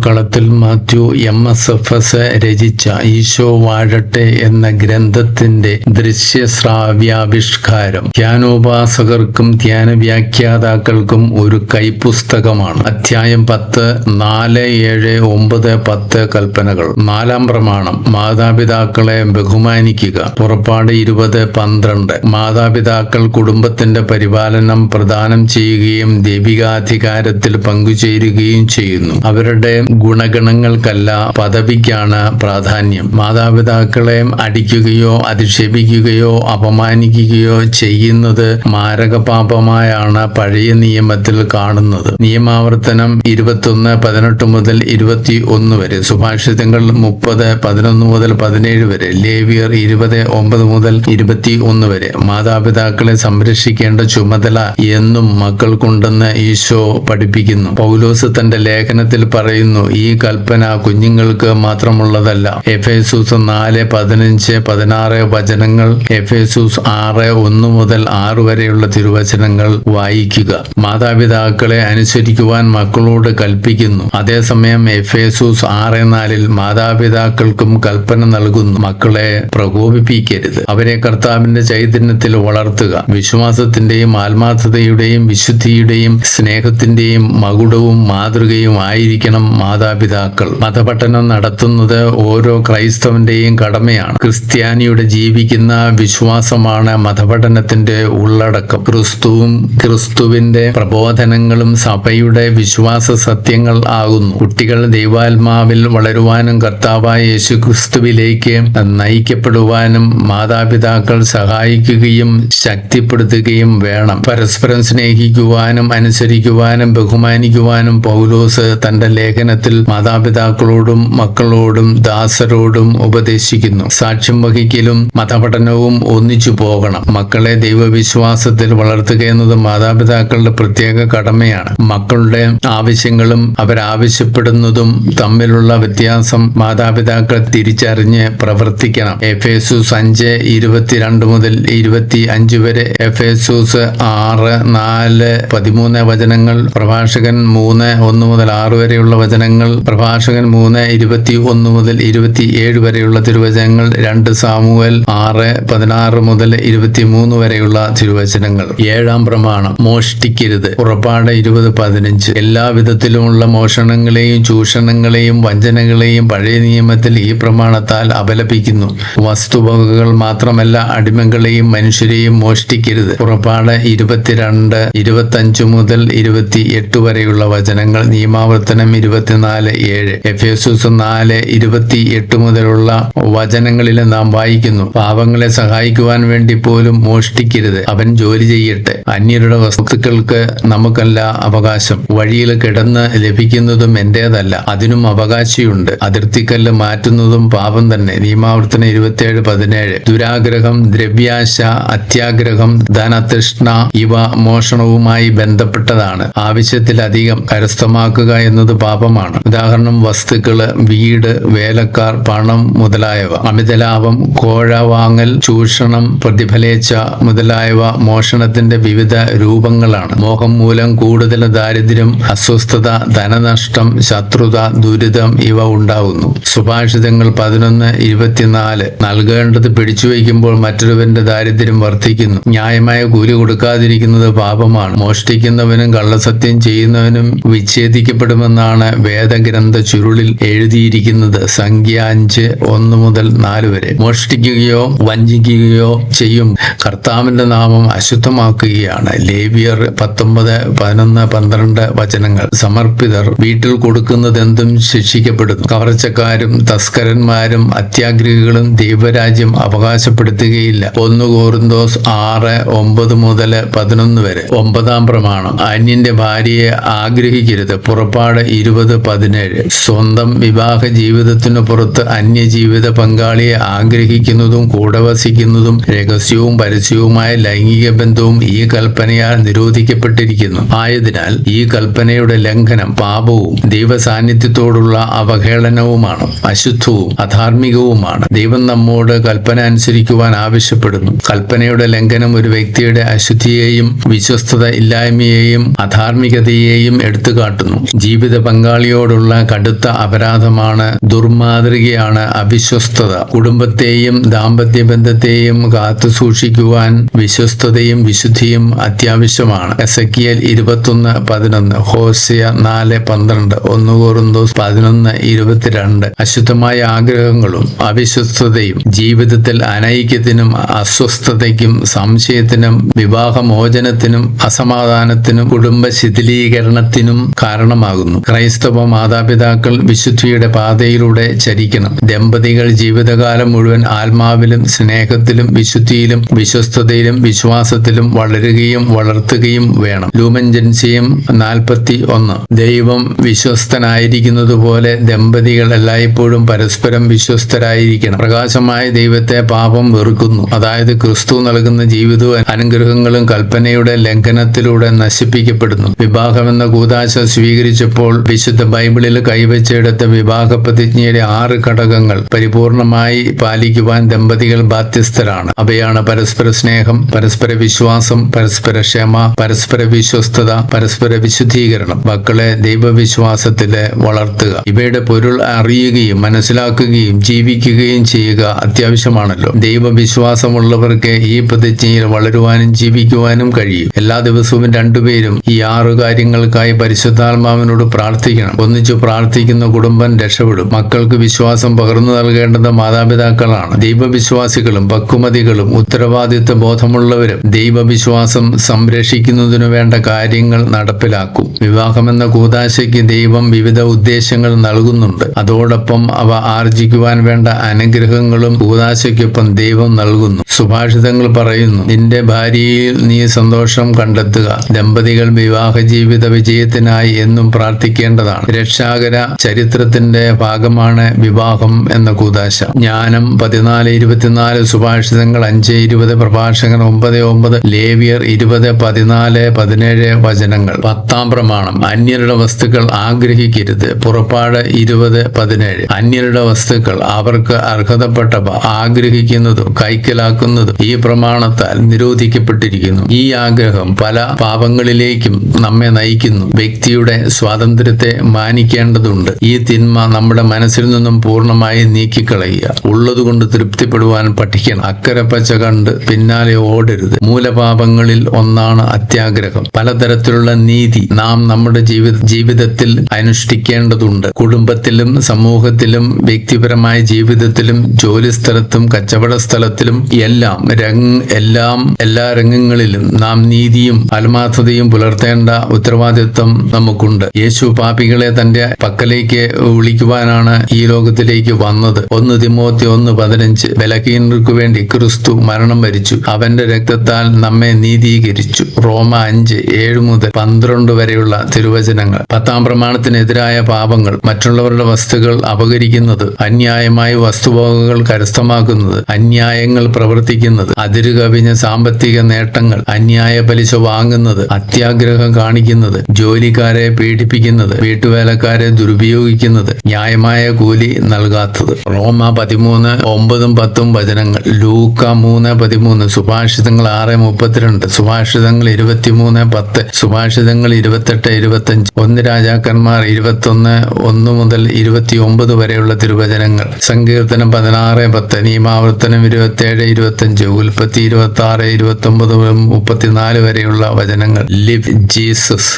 കളത്തിൽ മാത്യു MSFS രചിച്ച ഈശോ വാഴട്ടെ എന്ന ഗ്രന്ഥത്തിന്റെ ദൃശ്യശ്രാവ്യാവിഷ്കാരം ധ്യാനോപാസകർക്കും ധ്യാന വ്യാഖ്യാതാക്കൾക്കും ഒരു കൈപ്പുസ്തകമാണ്. അധ്യായം 10 4, 7, 9, 10 കൽപ്പനകൾ. 4-ാം പ്രമാണം മാതാപിതാക്കളെ ബഹുമാനിക്കുക. പുറപ്പാട് 20:12. മാതാപിതാക്കൾ കുടുംബത്തിന്റെ പരിപാലനം പ്രദാനം ചെയ്യുകയും ദൈവികാധികാരത്തിൽ പങ്കുചേരുകയും ചെയ്യുന്നു. അവരുടെ ഗുണഗണങ്ങൾക്കല്ല പദവിക്കാണ് പ്രാധാന്യം. മാതാപിതാക്കളെ അടിക്കുകയോ അധിക്ഷേപിക്കുകയോ അപമാനിക്കുകയോ ചെയ്യുന്നത് മാരകപാപമായാണ് പഴയ നിയമത്തിൽ കാണുന്നത്. നിയമാവർത്തനം 21:18 മുതൽ 21 വരെ, സുഭാഷിതങ്ങൾ 30:11 മുതൽ 17 വരെ, ലേവ്യർ 20:9 മുതൽ 21 വരെ. മാതാപിതാക്കളെ സംരക്ഷിക്കേണ്ട ചുമതല എന്നും മക്കൾക്കുണ്ടെന്ന് ഈശോ പഠിപ്പിക്കുന്നു. പൗലോസ് തന്റെ ലേഖനത്തിൽ പറയുന്നു, ഈ കൽപ്പന കുഞ്ഞുങ്ങൾക്ക് മാത്രമുള്ളതല്ല. എഫേസൂസ് 4:15-16 വചനങ്ങൾ, എഫേസൂസ് 6:1 മുതൽ 6 വരെയുള്ള തിരുവചനങ്ങൾ വായിക്കുക. മാതാപിതാക്കളെ അനുസരിക്കുവാൻ മക്കളോട് കൽപ്പിക്കുന്നു. അതേസമയം എഫേസൂസ് 6:4 മാതാപിതാക്കൾക്കും കൽപ്പന നൽകുന്നു, മക്കളെ പ്രകോപിപ്പിക്കരുത്, അവരെ കർത്താവിന്റെ ചൈതന്യത്തിൽ വളർത്തുക. വിശ്വാസത്തിന്റെയും ആത്മാർത്ഥതയുടെയും വിശുദ്ധിയുടെയും സ്നേഹത്തിന്റെയും മകുടവും മാതൃകയും ആയിരിക്കണം മാതാപിതാക്കൾ. മതപഠനം നടത്തുന്നത് ഓരോ ക്രൈസ്തവന്റെയും കടമയാണ്. ക്രിസ്ത്യാനിയുടെ ജീവിക്കുന്ന വിശ്വാസമാണ് മതപഠനത്തിന്റെ ഉള്ളടക്കം. ക്രിസ്തുവിന്റെ പ്രബോധനങ്ങളും സഭയുടെ വിശ്വാസ സത്യങ്ങൾ ആകുന്നു. കുട്ടികൾ ദൈവാത്മാവിൽ വളരുവാനും കർത്താവായ യേശു ക്രിസ്തുവിലേക്ക് നയിക്കപ്പെടുവാനും മാതാപിതാക്കൾ സഹായിക്കുകയും ശക്തിപ്പെടുത്തുകയും വേണം. പരസ്പരം സ്നേഹിക്കുവാനും അനുസരിക്കുവാനും ബഹുമാനിക്കുവാനും പൗലോസ് തന്റെ ലേഖനത്തിൽ മാതാപിതാക്കളോടും മക്കളോടും ദാസരോടും ഉപദേശിക്കുന്നു. സാക്ഷ്യം വഹിക്കലും മതപഠനവും ഒന്നിച്ചു പോകണം. മക്കളെ ദൈവവിശ്വാസത്തിൽ വളർത്തുക എന്നത് മാതാപിതാക്കളുടെ പ്രത്യേക കടമയാണ്. മക്കളുടെ ആവശ്യങ്ങളും അവരാവശ്യപ്പെടുന്നതും തമ്മിലുള്ള വ്യത്യാസം മാതാപിതാക്കൾ തിരിച്ചറിഞ്ഞ് പ്രവർത്തിക്കണം. എഫേസൂസ് 5:22 മുതൽ 25 വരെ, എഫേസൂസ് 6:4-13 വചനങ്ങൾ, പ്രഭാഷകൻ 3:1 മുതൽ 6 വരെയുള്ള വചനങ്ങൾ, പ്രഭാഷകൻ 3:21 മുതൽ 27 വരെയുള്ള തിരുവചനങ്ങൾ, 2 സാമുവേൽ 6:16 മുതൽ 23 വരെയുള്ള തിരുവചനങ്ങൾ. 7-ാം പ്രമാണം മോഷ്ടിക്കരുത്. പുറപ്പാട് 20:15. എല്ലാ വിധത്തിലുമുള്ള മോഷണങ്ങളെയും ചൂഷണങ്ങളെയും വഞ്ചനകളെയും പഴയ നിയമത്തിൽ ഈ പ്രമാണത്താൽ അപലപിക്കുന്നു. വസ്തുവകകൾ മാത്രമല്ല, അടിമകളെയും മനുഷ്യരെയും മോഷ്ടിക്കരുത്. പുറപ്പാട് 22:25 മുതൽ 28 വരെയുള്ള വചനങ്ങൾ, നിയമാവർത്തനം 24:7. എഫേസൂസ് 4:28 മുതലുള്ള വചനങ്ങളിൽ നാം വായിക്കുന്നു, പാവങ്ങളെ സഹായിക്കുവാൻ വേണ്ടി പോലും മോഷ്ടിക്കരുത്, അവൻ ജോലി ചെയ്യട്ടെ. അന്യരുടെ വസ്തുക്കൾക്ക് നമുക്കല്ല അവകാശം. വഴിയിൽ കിടന്ന് ലഭിക്കുന്നതും എന്റേതല്ല, അതിനും അവകാശിയുണ്ട്. അതിർത്തിക്കല്ല് മാറ്റുന്നതും പാപം തന്നെ. നിയമാവർത്തനം 27:17. ദുരാഗ്രഹം, ദ്രവ്യാശ, അത്യാഗ്രഹം, ധനതൃഷ്ണ ഇവ മോഷണവുമായി ബന്ധപ്പെട്ടതാണ്. ആവശ്യത്തിലധികം കരസ്ഥമാക്കുക എന്നത് പാപമാണ്. ഉദാഹരണം, വസ്തുക്കള്, വീട്, വേലക്കാർ, പണം മുതലായവ. അമിതലാഭം, കോഴ വാങ്ങൽ, ചൂഷണം, പ്രതിഫലേച്ഛ മുതലായവ മോഷണത്തിന്റെ വിവിധ രൂപങ്ങളാണ്. മോഹം മൂലം കൂടുതൽ ദാരിദ്ര്യം, അസ്വസ്ഥത, ധനനഷ്ടം, ശത്രുത, ദുരിതം ഇവ ഉണ്ടാകുന്നു. സുഭാഷിതങ്ങൾ 11:24. നൽകേണ്ടത് പിടിച്ചുവയ്ക്കുമ്പോൾ മറ്റൊരുവന്റെ ദാരിദ്ര്യം വർദ്ധിക്കുന്നു. ന്യായമായ കൂലി കൊടുക്കാതിരിക്കുന്നത് പാപമാണ്. മോഷ്ടിക്കുന്നവനും കള്ളസത്യം ചെയ്യുന്നവനും വിച്ഛേദിക്കപ്പെടുമെന്നാണ് വേദഗ്രന്ഥ ചുരുളിൽ എഴുതിയിരിക്കുന്നത്. സംഖ്യ 5:1 മുതൽ 4 വരെ. മോഷ്ടിക്കുകയോ വഞ്ചിക്കുകയോ ചെയ്യും കർത്താവിന്റെ നാമം അശുദ്ധമാക്കുകയാണ്. ലേവ്യർ 19:11-12 വചനങ്ങൾ. സമർപ്പിതർ വീട്ടിൽ കൊടുക്കുന്നതെന്തും ശിക്ഷിക്കപ്പെടുന്നു. കവർച്ചക്കാരും തസ്കരന്മാരും അത്യാഗ്രഹികളും ദൈവരാജ്യം അവകാശപ്പെടുത്തുകയില്ല. 1 കോറിന്തോസ് 6:9 മുതൽ 11 വരെ. 9-ാം പ്രമാണം അന്യന്റെ ഭാര്യയെ ആഗ്രഹിക്കരുത്. പുറപ്പാട് 20:17. സ്വന്തം വിവാഹ ജീവിതത്തിനു പുറത്ത് അന്യജീവിത പങ്കാളിയെ ആഗ്രഹിക്കുന്നതും കൂടെ വസിക്കുന്നതും രഹസ്യവും പരസ്യവുമായ ലൈംഗിക ബന്ധവും ഈ കൽപ്പനയാൽ നിരോധിക്കപ്പെട്ടിരിക്കുന്നു. ആയതിനാൽ ഈ കൽപ്പനയുടെ ലംഘനം പാപവും ദൈവസാന്നിധ്യത്തോടുള്ള അവഹേളനവുമാണ്, അശുദ്ധവും അധാർമികവുമാണ്. ദൈവം നമ്മോട് കൽപ്പന അനുസരിക്കുവാൻ ആവശ്യപ്പെടുന്നു. കൽപ്പനയുടെ ലംഘനം ഒരു വ്യക്തിയുടെ അശുദ്ധിയെയും വിശ്വസ്തത ഇല്ലായ്മയെയും അധാർമികതയെയും എടുത്തുകാട്ടുന്നു. ജീവിത പങ്കാളി പങ്കാളിയോടുള്ള കടുത്ത അപരാധമാണ്, ദുർമാതൃകയാണ് അവിശ്വസ്തത. കുടുംബത്തെയും ദാമ്പത്യ ബന്ധത്തെയും കാത്തു സൂക്ഷിക്കുവാൻ വിശ്വസ്തതയും വിശുദ്ധിയും അത്യാവശ്യമാണ്. എസെക്കിയേൽ 21:11, ഹോശേയ 4:12, 1 കൊരിന്തോസ് 11:22. അശുദ്ധമായ ആഗ്രഹങ്ങളും അവിശ്വസ്തതയും ജീവിതത്തിൽ അനൈക്യത്തിനും അസ്വസ്ഥതയ്ക്കും സംശയത്തിനും വിവാഹമോചനത്തിനും അസമാധാനത്തിനും കുടുംബ ശിഥിലീകരണത്തിനും കാരണമാകുന്നു. ക്രൈസ്തവ മാതാപിതാക്കൾ വിശുദ്ധിയുടെ പാതയിലൂടെ ചരിക്കണം. ദമ്പതികൾ ജീവിതകാലം മുഴുവൻ ആത്മാവിലും സ്നേഹത്തിലും വിശുദ്ധിയിലും വിശ്വസ്തതയിലും വിശ്വാസത്തിലും വളരുകയും വളർത്തുകയും വേണം. ലൂമൻ ജൻസിയം 41. ദൈവം വിശ്വസ്തനായിരിക്കുന്നതുപോലെ ദമ്പതികൾ എല്ലായ്പ്പോഴും പരസ്പരം വിശ്വസ്തരായിരിക്കണം. പ്രകാശമായ ദൈവത്തെ പാപം വെറുക്കുന്നു. അതായത് ക്രിസ്തു നൽകുന്ന ജീവിതവും അനുഗ്രഹങ്ങളും കൽപ്പനയുടെ ലംഘനത്തിലൂടെ നശിപ്പിക്കപ്പെടുന്നു. വിവാഹമെന്ന കൂദാശ സ്വീകരിച്ചപ്പോൾ വിശുദ്ധ ബൈബിളിൽ കൈവച്ചെടുത്ത വിവാഹ പ്രതിജ്ഞയുടെ 6 ഘടകങ്ങൾ പരിപൂർണമായി പാലിക്കുവാൻ ദമ്പതികൾ ബാധ്യസ്ഥരാണ്. അവയാണ് പരസ്പര സ്നേഹം, പരസ്പര വിശ്വാസം, പരസ്പര ക്ഷമ, പരസ്പര വിശ്വസ്തത, പരസ്പര വിശുദ്ധീകരണം. മക്കളെ ദൈവവിശ്വാസത്തില് വളർത്തുക. ഇവയുടെ പൊരുൾ അറിയുകയും മനസ്സിലാക്കുകയും ജീവിക്കുകയും ചെയ്യുക അത്യാവശ്യമാണല്ലോ. ദൈവവിശ്വാസമുള്ളവർക്ക് ഈ പ്രതിജ്ഞയിൽ വളരുവാനും ജീവിക്കുവാനും കഴിയും. എല്ലാ ദിവസവും രണ്ടുപേരും ഈ 6 കാര്യങ്ങൾക്കായി പരിശുദ്ധാത്മാവിനോട് പ്രാർത്ഥിക്കണം. ഒന്നിച്ചു പ്രാർത്ഥിക്കുന്ന കുടുംബം രക്ഷപ്പെടും. മക്കൾക്ക് വിശ്വാസം പകർന്നു നൽകേണ്ടത് മാതാപിതാക്കളാണ്. ദൈവവിശ്വാസികളും പക്വമതികളും ഉത്തരവാദിത്വ ബോധമുള്ളവരും ദൈവവിശ്വാസം സംരക്ഷിക്കുന്നതിനു വേണ്ട കാര്യങ്ങൾ നടപ്പിലാക്കും. വിവാഹമെന്ന കൂദാശയ്ക്ക് ദൈവം വിവിധ ഉദ്ദേശങ്ങൾ നൽകുന്നുണ്ട്. അതോടൊപ്പം അവ ആർജിക്കുവാൻ വേണ്ട അനുഗ്രഹങ്ങളും കൂദാശയ്ക്കൊപ്പം ദൈവം നൽകുന്നു. സുഭാഷിതങ്ങൾ പറയുന്നു, നിന്റെ ഭാര്യയിൽ നീ സന്തോഷം കണ്ടെത്തുക. ദമ്പതികൾ വിവാഹ ജീവിത വിജയത്തിനായി എന്നും പ്രാർത്ഥിക്കേണ്ടതാണ്. രക്ഷാകര ചരിത്രത്തിന്റെ ഭാഗമാണ് വിവാഹം എന്ന കൂദാശ. ജ്ഞാനം 14:24, സുഭാഷിതങ്ങൾ 5:20, പ്രഭാഷകൻ 9:9, ലേവ്യർ 20:14-17 വചനങ്ങൾ. 10-ാം പ്രമാണം, അന്യരുടെ വസ്തുക്കൾ ആഗ്രഹിക്കരുത്. പുറപ്പാട് 20:17. അന്യരുടെ വസ്തുക്കൾ, അവർക്ക് അർഹതപ്പെട്ടവ ആഗ്രഹിക്കുന്നതും കൈക്കലാക്കുന്നതും ഈ പ്രമാണത്താൽ നിരോധിക്കപ്പെട്ടിരിക്കുന്നു. ഈ ആഗ്രഹം പല പാപങ്ങളിലേക്കും നമ്മെ നയിക്കുന്നു. വ്യക്തിയുടെ സ്വാതന്ത്ര്യത്തെ മാനിക്കേണ്ടതുണ്ട്. ഈ തിന്മ നമ്മുടെ മനസ്സിൽ നിന്നും പൂർണ്ണമായി നീക്കിക്കളയുക. ഉള്ളതുകൊണ്ട് തൃപ്തിപ്പെടുവാൻ പഠിക്കണം. അക്കരെ പച്ച കണ്ട് പിന്നാലെ ഓടരുത്. മൂലപാപങ്ങളിൽ ഒന്നാണ് അത്യാഗ്രഹം. പലതരത്തിലുള്ള നീതി നാം നമ്മുടെ ജീവിതത്തിൽ അനുഷ്ഠിക്കേണ്ടതുണ്ട്. കുടുംബത്തിലും സമൂഹത്തിലും വ്യക്തിപരമായ ജീവിതത്തിലും ജോലിസ്ഥലത്തും കച്ചവട സ്ഥലത്തിലും എല്ലാ രംഗങ്ങളിലും നാം നീതിയും ആത്മാർത്ഥതയും പുലർത്തേണ്ട ഉത്തരവാദിത്വം നമുക്കുണ്ട്. യേശു പാപികളെ തന്റെ പക്കലേക്ക് വിളിക്കുവാനാണ് ഈ ലോകത്തിലേക്ക് വന്നത്. 1 തിമോത്തി 1:15. ബലഹീനർക്ക് വേണ്ടി ക്രിസ്തു മരണം വരിച്ചു. അവന്റെ രക്തത്താൽ നമ്മെ നീതീകരിച്ചു. റോമ 5:7-12 വരെയുള്ള തിരുവചനങ്ങൾ. 10-ാം പ്രമാണത്തിനെതിരായ പാപങ്ങൾ, മറ്റുള്ളവരുടെ വസ്തുക്കൾ അപഹരിക്കുന്നത്, അന്യായമായി വസ്തുവകകൾ കരസ്ഥമാക്കുന്നത്, അന്യായങ്ങൾ പ്രവർത്തിക്കുന്നത്, അതിരുകവിഞ്ഞ സാമ്പത്തിക നേട്ടങ്ങൾ, അന്യായ പലിശ വാങ്ങുന്നത്, അത്യാഗ്രഹം കാണിക്കുന്നത്, ജോലിക്കാരെ പീഡിപ്പിക്കുന്നത്, വീട്ടുവേലക്കാരെ ദുരുപയോഗിക്കുന്നത്, ന്യായമായ കൂലി നൽകാത്തത്. റോമ 13:9-10 വചനങ്ങൾ. ലൂക്ക 3:13, സുഭാഷിതങ്ങൾ 6:32, സുഭാഷിതങ്ങൾ 23:10, സുഭാഷിതങ്ങൾ 28:25, 1 രാജാക്കന്മാർ 21:1-29 വരെയുള്ള തിരുവചനങ്ങൾ. സങ്കീർത്തനം 16:10, നിയമാവർത്തനം 27:25, ഉൽപ്പത്തി 26:29-34 വരെയുള്ള വചനങ്ങൾ. Live Jesus.